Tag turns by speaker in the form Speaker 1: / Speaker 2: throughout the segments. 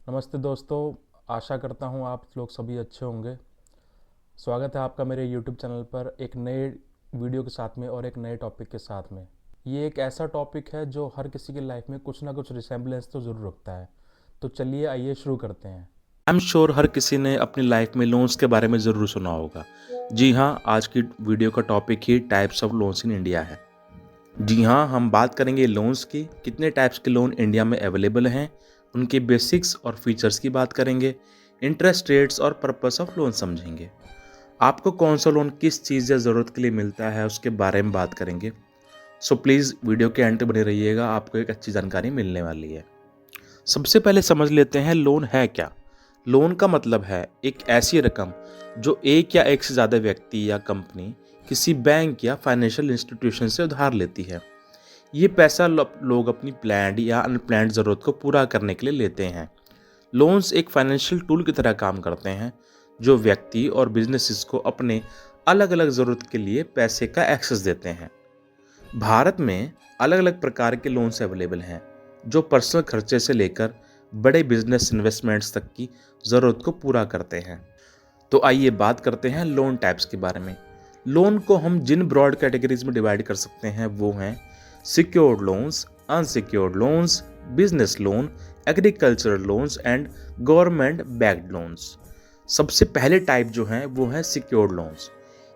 Speaker 1: नमस्ते दोस्तों। आशा करता हूँ आप लोग सभी अच्छे होंगे। स्वागत है आपका मेरे YouTube चैनल पर एक नए वीडियो के साथ में और एक नए टॉपिक के साथ में। ये एक ऐसा टॉपिक है जो हर किसी की लाइफ में कुछ ना कुछ रिसेम्बलेंस तो ज़रूर रखता है। तो चलिए आइए शुरू करते हैं।
Speaker 2: आई एम श्योर हर किसी ने अपनी लाइफ में लोन्स के बारे में ज़रूर सुना होगा। जी हाँ, आज की वीडियो का topic he types of loans in India है। जी हाँ, हम बात करेंगे लोन्स की, कितने टाइप्स के लोन इंडिया में अवेलेबल हैं, उनके बेसिक्स और फीचर्स की बात करेंगे, इंटरेस्ट रेट्स और पर्पस ऑफ लोन समझेंगे। आपको कौन सा लोन किस चीज़ या ज़रूरत के लिए मिलता है उसके बारे में बात करेंगे। सो प्लीज़ वीडियो के एंड तक बने रहिएगा, आपको एक अच्छी जानकारी मिलने वाली है। सबसे पहले समझ लेते हैं लोन है क्या। लोन का मतलब है एक ऐसी रकम जो एक या एक से ज़्यादा व्यक्ति या कंपनी किसी बैंक या फाइनेंशियल इंस्टीट्यूशन से उधार लेती है। ये पैसा लोग अपनी प्लान्ड या अनप्लान्ड ज़रूरत को पूरा करने के लिए लेते हैं। लोन्स एक फाइनेंशियल टूल की तरह काम करते हैं जो व्यक्ति और बिजनेसेस को अपने अलग अलग ज़रूरत के लिए पैसे का एक्सेस देते हैं। भारत में अलग अलग प्रकार के लोन्स अवेलेबल हैं जो पर्सनल खर्चे से लेकर बड़े बिजनेस इन्वेस्टमेंट्स तक की ज़रूरत को पूरा करते हैं। तो आइए बात करते हैं लोन टाइप्स के बारे में। लोन को हम जिन ब्रॉड कैटेगरीज में डिवाइड कर सकते हैं वो हैं secured loans, unsecured loans, business loan, agricultural loans and government backed loans. सबसे पहले टाइप जो हैं वो हैं सिक्योर्ड लोन्स।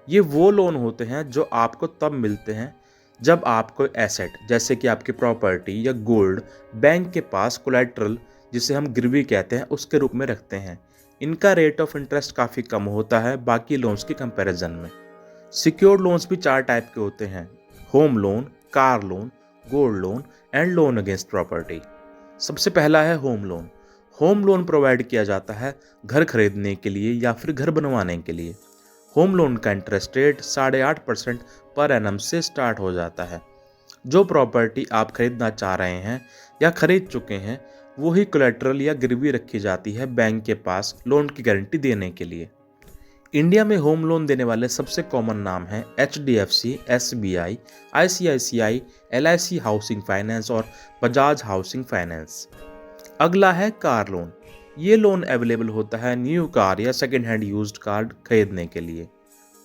Speaker 2: ये वो लोन होते हैं जो आपको तब मिलते हैं जब आप कोई एसेट जैसे कि आपकी प्रॉपर्टी या गोल्ड बैंक के पास कोलैटरल, जिसे हम गिरवी कहते हैं, उसके रूप में रखते हैं। इनका रेट ऑफ इंटरेस्ट काफ़ी कम होता है बाकी लोन्स के कंपैरिजन में। सिक्योर्ड लोन्स भी चार टाइप के होते हैं: home loan, car loan, gold loan and loan against property. सबसे पहला है home loan. Home loan provide किया जाता है घर खरीदने के लिए या फिर घर बनवाने के लिए। होम लोन का इंटरेस्ट रेट 8.5% पर एनम से स्टार्ट हो जाता है। जो प्रॉपर्टी आप खरीदना चाह रहे हैं या खरीद चुके हैं वही कोलेटरल या गिरवी रखी जाती है बैंक के पास लोन की गारंटी देने के लिए। इंडिया में होम लोन देने वाले सबसे कॉमन नाम हैं HDFC, SBI, ICICI, LIC housing finance और बजाज हाउसिंग फाइनेंस। अगला है कार लोन। ये लोन अवेलेबल होता है न्यू कार या सेकेंड हैंड यूज्ड कार खरीदने के लिए।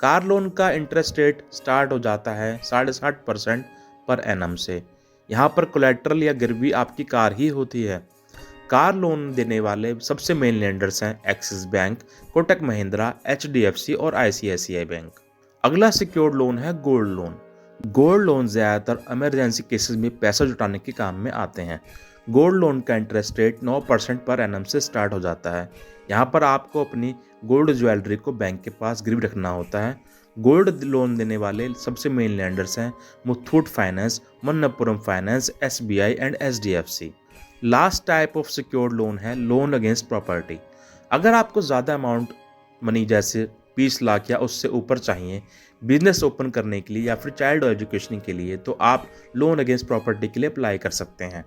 Speaker 2: कार लोन का इंटरेस्ट रेट स्टार्ट हो जाता है 60.5% पर एनम से। यहाँ पर कोलेट्रल या गिरवी आपकी कार ही होती है। कार लोन देने वाले सबसे मेन लेंडर्स हैं axis bank, Kotak Mahindra, HDFC और ICICI बैंक। अगला सिक्योर्ड लोन है गोल्ड लोन। गोल्ड लोन ज़्यादातर इमरजेंसी केसेस में पैसा जुटाने के काम में आते हैं। गोल्ड लोन का इंटरेस्ट रेट 9% पर एनम से स्टार्ट हो जाता है। यहाँ पर आपको अपनी गोल्ड ज्वेलरी को बैंक के पास गिरवी रखना होता है। गोल्ड लोन देने वाले सबसे मेन लैंडर्स हैं Muthoot finance, Manappuram finance, SBI and HDFC। Last type of secured loan है लोन अगेंस्ट प्रॉपर्टी। अगर आपको ज़्यादा अमाउंट मनी जैसे 20 लाख या उससे ऊपर चाहिए बिजनेस ओपन करने के लिए या फिर चाइल्ड एजुकेशन के लिए, तो आप लोन अगेंस्ट प्रॉपर्टी के लिए अप्लाई कर सकते हैं।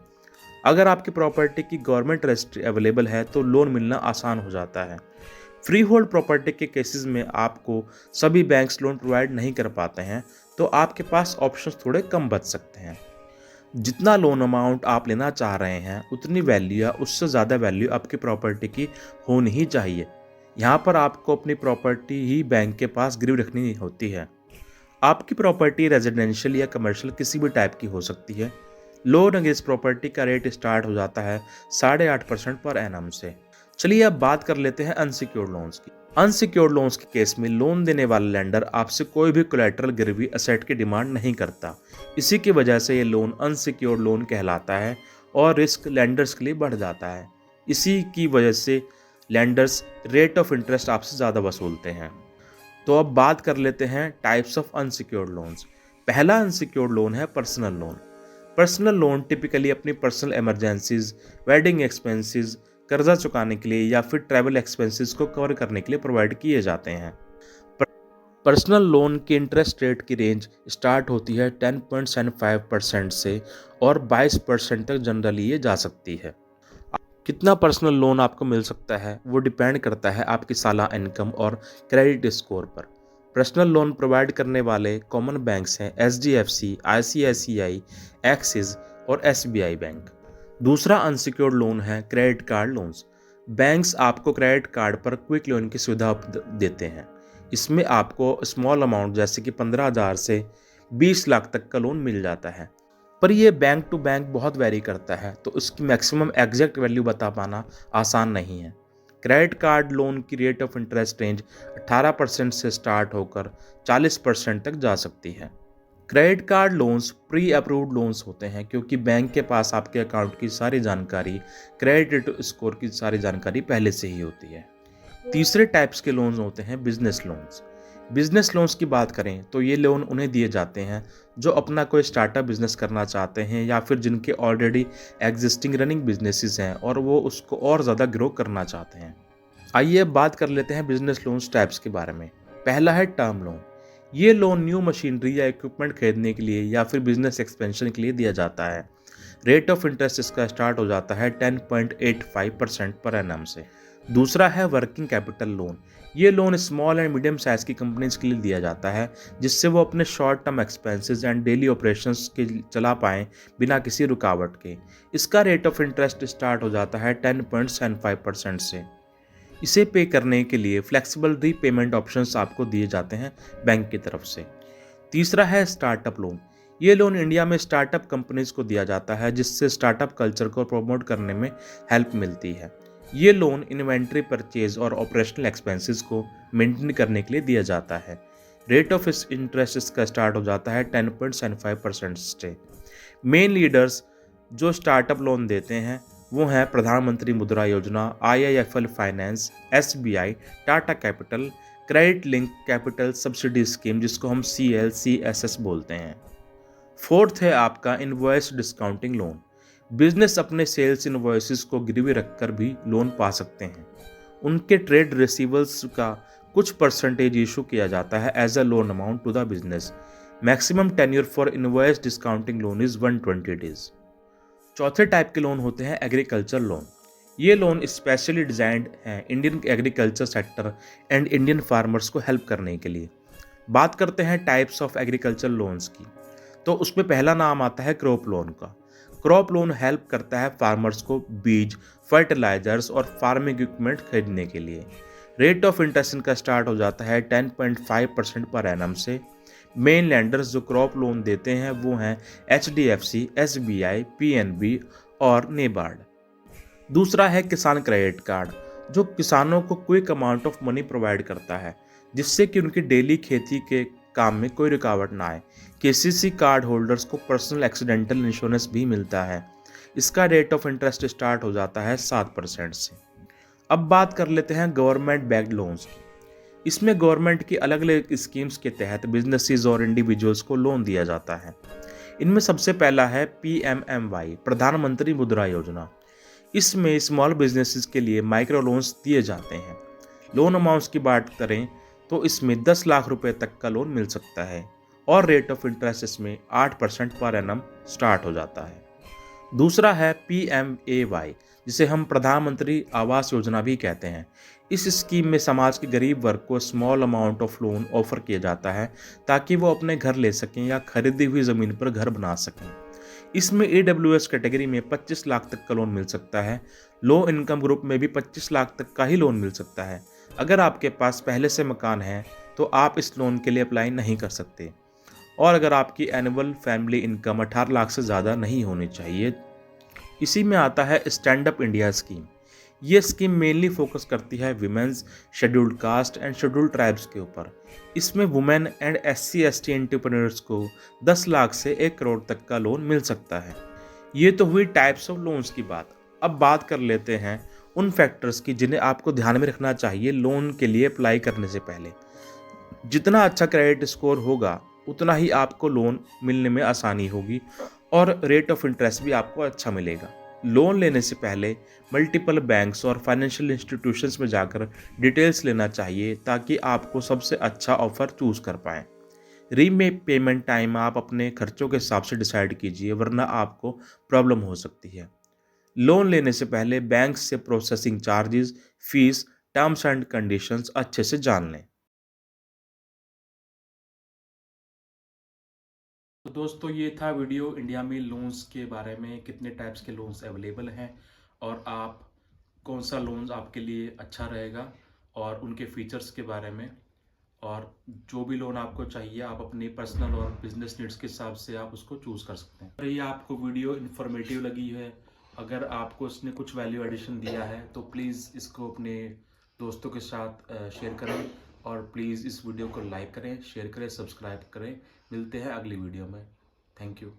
Speaker 2: अगर आपकी प्रॉपर्टी की गवर्नमेंट रजिस्ट्री अवेलेबल है तो लोन मिलना आसान हो जाता है। फ्री होल्ड प्रॉपर्टी के केसेस में आपको सभी बैंक्स लोन प्रोवाइड नहीं कर पाते हैं, तो आपके पास ऑप्शंस थोड़े कम बच सकते हैं। जितना लोन अमाउंट आप लेना चाह रहे हैं उतनी वैल्यू या उससे ज़्यादा वैल्यू आपकी प्रॉपर्टी की होनी ही चाहिए। यहाँ पर आपको अपनी प्रॉपर्टी ही बैंक के पास गिरवी रखनी होती है। आपकी प्रॉपर्टी रेजिडेंशियल या कमर्शियल किसी भी टाइप की हो सकती है। लोन अगेंस्ट प्रॉपर्टी का रेट स्टार्ट हो जाता है 8.5% पर एनम से। चलिए अब बात कर लेते हैं अनसिक्योर्ड लोन्स की। अनसिक्योर्ड लोन्स के केस में लोन देने वाला लेंडर आपसे कोई भी कोलैटरल गिरवी असेट की डिमांड नहीं करता। इसी की वजह से ये लोन अनसिक्योर्ड लोन कहलाता है और रिस्क लेंडर्स के लिए बढ़ जाता है। इसी की वजह से लेंडर्स रेट ऑफ इंटरेस्ट आपसे ज़्यादा वसूलते हैं। तो अब बात कर लेते हैं टाइप्स ऑफ अनसिक्योर्ड लोन्स। पहला अनसिक्योर्ड लोन है personal loan. Personal loan typically अपनी पर्सनल इमरजेंसीज, वेडिंग एक्सपेंसेस, कर्जा चुकाने के लिए या फिर ट्रैवल एक्सपेंसेस को कवर करने के लिए प्रोवाइड किए जाते हैं। पर्सनल लोन की इंटरेस्ट रेट की रेंज स्टार्ट होती है 10.75% से और 22% तक जनरली ये जा सकती है। कितना पर्सनल लोन आपको मिल सकता है वो डिपेंड करता है आपकी सालाना इनकम और क्रेडिट स्कोर पर। पर्सनल लोन प्रोवाइड करने वाले कॉमन बैंक्स हैं HDFC, ICICI, एक्सिस और SBI बैंक। दूसरा अनसिक्योर्ड लोन है क्रेडिट कार्ड लोन्स। बैंक्स आपको क्रेडिट कार्ड पर क्विक लोन की सुविधा देते हैं। इसमें आपको स्मॉल अमाउंट जैसे कि 15,000 से 20 लाख तक का लोन मिल जाता है। पर ये बैंक टू बैंक बहुत वेरी करता है, तो उसकी मैक्सिमम एग्जैक्ट वैल्यू बता पाना आसान नहीं है। क्रेडिट कार्ड लोन की रेट ऑफ इंटरेस्ट रेंज 18% से स्टार्ट होकर 40% तक जा सकती है। Credit card loans pre approved loans होते हैं क्योंकि बैंक के पास आपके अकाउंट की सारी जानकारी, क्रेडिट स्कोर की सारी जानकारी पहले से ही होती है। तीसरे टाइप्स के लोन्स होते हैं बिजनेस लोन्स। बिजनेस लोन्स की बात करें तो ये लोन उन्हें दिए जाते हैं जो अपना कोई स्टार्टअप बिजनेस करना चाहते हैं या फिर जिनके ऑलरेडी एग्जिस्टिंग रनिंग बिजनेसेस हैं और वो उसको और ज़्यादा ग्रो करना चाहते हैं। आइए अब बात कर लेते हैं बिजनेस लोन्स टाइप्स के बारे में। पहला है टर्म लोन। ये लोन न्यू मशीनरी या इक्विपमेंट खरीदने के लिए या फिर बिजनेस एक्सपेंशन के लिए दिया जाता है। रेट ऑफ इंटरेस्ट इसका स्टार्ट हो जाता है 10.85% पर एनम से। दूसरा है वर्किंग कैपिटल लोन। ये loan small and medium size की कंपनीज के लिए दिया जाता है जिससे वो अपने short term expenses and daily operations के चला पाएं बिना किसी रुकावट के। इसका रेट ऑफ इंटरेस्ट स्टार्ट हो जाता है 10.75% से। इसे पे करने के लिए फ्लेक्सिबल रीपेमेंट ऑप्शंस आपको दिए जाते हैं बैंक की तरफ से। तीसरा है स्टार्टअप लोन। ये लोन इंडिया में स्टार्टअप कंपनीज को दिया जाता है जिससे स्टार्टअप कल्चर को प्रमोट करने में हेल्प मिलती है। ये लोन इन्वेंट्री परचेज और ऑपरेशनल एक्सपेंसेस को मेंटेन करने के लिए दिया जाता है। रेट ऑफ इंटरेस्ट इसका स्टार्ट हो जाता है 10.75% से। मेन लीडर्स जो स्टार्टअप लोन देते हैं वो हैं प्रधानमंत्री मुद्रा योजना, IIFL finance, SBI, Tata capital, credit link capital subsidy scheme जिसको हम CLCSS बोलते हैं। फोर्थ है आपका इनवॉइस डिस्काउंटिंग लोन। बिजनेस अपने सेल्स इनवॉइसेस को गिरवी रखकर भी लोन पा सकते हैं। उनके ट्रेड रिसीवर्स का कुछ परसेंटेज इशू किया जाता है as a loan amount to the business. Maximum tenure for invoice discounting loan is 120 days. चौथे टाइप के लोन होते हैं एग्रीकल्चर लोन। ये लोन स्पेशली डिजाइंड हैं Indian agriculture sector and Indian farmers को हेल्प करने के लिए। बात करते हैं टाइप्स ऑफ एग्रीकल्चर लोन्स की, तो उसमें पहला नाम आता है क्रॉप लोन का। क्रॉप लोन हेल्प करता है फार्मर्स को बीज, फर्टिलाइजर्स और फार्मिंग इक्विपमेंट खरीदने के लिए। रेट ऑफ इंटरेस्ट इनका स्टार्ट हो जाता है 10.5% पर एनम से। मेन लैंडर्स जो क्रॉप लोन देते हैं वो हैं HDFC, SBI, PNB और नेबार्ड। दूसरा है किसान क्रेडिट कार्ड, जो किसानों को quick amount of money provide करता है जिससे कि उनकी डेली खेती के काम में कोई रुकावट ना आए। KCC कार्ड होल्डर्स को पर्सनल एक्सीडेंटल इंश्योरेंस भी मिलता है। इसका रेट ऑफ इंटरेस्ट स्टार्ट हो जाता है 7% से। अब बात कर लेते हैं गवर्नमेंट बैक्ड लोन्स की। इसमें गवर्नमेंट की अलग अलग स्कीम्स के तहत बिजनेसेस और इंडिविजुअल्स को लोन दिया जाता है। इनमें सबसे पहला है PMMY, प्रधानमंत्री मुद्रा योजना। इसमें स्मॉल बिजनेसेस के लिए माइक्रो लोन्स दिए जाते हैं। लोन अमाउंट्स की बात करें तो इसमें 10 लाख रुपए तक का लोन मिल सकता है और रेट ऑफ इंटरेस्ट इसमें 8% पर एनम स्टार्ट हो जाता है। दूसरा है PMAY, जिसे हम प्रधानमंत्री आवास योजना भी कहते हैं। इस स्कीम में समाज के गरीब वर्ग को small amount of loan offer किया जाता है ताकि वो अपने घर ले सकें या खरीदी हुई ज़मीन पर घर बना सकें। इसमें AWS कैटेगरी में 25 लाख तक का लोन मिल सकता है। लो इनकम ग्रुप में भी 25 लाख तक का ही लोन मिल सकता है। अगर आपके पास पहले से मकान है तो आप इस लोन के लिए अप्लाई नहीं कर सकते, और अगर आपकी एनुअल फैमिली इनकम 18 लाख से ज़्यादा नहीं होनी चाहिए। इसी में आता है स्टैंड अप इंडिया स्कीम। ये स्कीम मेनली फोकस करती है women's, scheduled caste and scheduled tribes के ऊपर। इसमें वुमेन एंड SC/ST एंटरप्रेन्योर्स को 10 लाख से 1 करोड़ तक का लोन मिल सकता है। ये तो हुई टाइप्स ऑफ लोन्स की बात। अब बात कर लेते हैं उन फैक्टर्स की जिन्हें आपको ध्यान में रखना चाहिए लोन के लिए अप्लाई करने से पहले। जितना अच्छा क्रेडिट स्कोर होगा उतना ही आपको लोन मिलने में आसानी होगी और रेट ऑफ इंटरेस्ट भी आपको अच्छा मिलेगा। लोन लेने से पहले मल्टीपल बैंक्स और फाइनेंशियल इंस्टीट्यूशंस में जाकर डिटेल्स लेना चाहिए ताकि आपको सबसे अच्छा ऑफर चूज कर पाएं। रीपेमेंट टाइम आप अपने खर्चों के हिसाब से डिसाइड कीजिए, वरना आपको प्रॉब्लम हो सकती है। लोन लेने से पहले बैंक से processing charges, fees, terms and conditions अच्छे से जान लें।
Speaker 1: तो दोस्तों ये था वीडियो इंडिया में लोन्स के बारे में, कितने टाइप्स के लोन्स अवेलेबल हैं और आप कौन सा लोन आपके लिए अच्छा रहेगा और उनके फीचर्स के बारे में। और जो भी लोन आपको चाहिए आप अपनी पर्सनल और बिजनेस नीड्स के हिसाब से आप उसको चूज़ कर सकते हैं। अगर ये आपको वीडियो इन्फॉर्मेटिव लगी है, अगर आपको इसने कुछ वैल्यू एडिशन दिया है, तो प्लीज़ इसको अपने दोस्तों के साथ शेयर करें और प्लीज़ इस वीडियो को लाइक करें, शेयर करें, सब्सक्राइब करें। मिलते हैं अगली वीडियो में। Thank you.